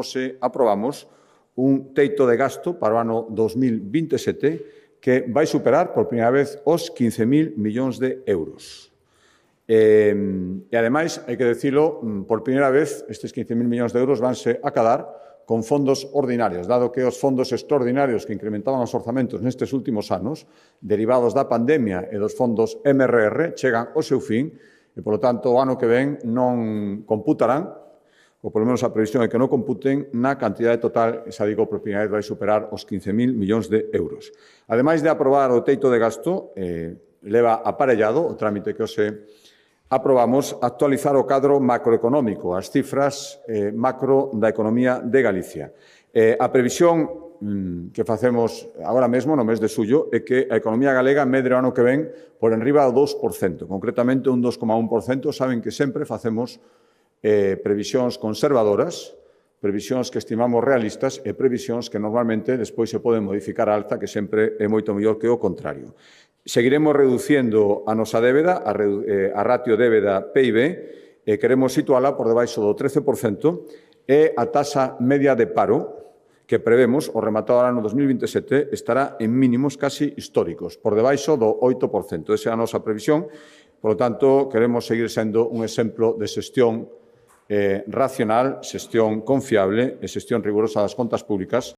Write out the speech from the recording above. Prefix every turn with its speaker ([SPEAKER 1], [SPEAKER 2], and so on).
[SPEAKER 1] hoxe aprobamos un teito de gasto para o ano 2027 que vai superar por primeira vez os 15.000 millóns de euros. E, ademais, hai que decirlo, por primeira vez, estes 15.000 millóns de euros vanse acadar con fondos ordinarios, dado que os fondos extraordinarios que incrementaban os orzamentos nestes últimos anos, derivados da pandemia e dos fondos MRR, chegan ao seu fin e, polo tanto, o ano que ven non computarán, ou polo menos a previsión é que non computen, na cantidade total, esa digo, por primeira vez vai superar os 15.000 millóns de euros. Ademais de aprobar o teito de gasto, leva aparellado o trámite que hoxe aprobamos actualizar o cadro macroeconómico, as cifras macro da economía de Galicia. A previsión que facemos agora mesmo, no mes de xullo, é que a economía galega medre o ano que ven por enriba do 2%, concretamente un 2,1%. Saben que sempre facemos previsións conservadoras, previsións que estimamos realistas e previsións que normalmente despois se poden modificar á alza, que sempre é moito mellor que o contrario. Seguiremos reduciendo a nosa débeda, a ratio débeda-PIB, e queremos situala por debaixo do 13% e a taxa media de paro que prevemos, o rematado ano 2027, estará en mínimos casi históricos, por debaixo do 8%. Esa é a nosa previsión. Por lo tanto, queremos seguir sendo un exemplo de xestión racional, xestión confiable e xestión rigurosa das contas públicas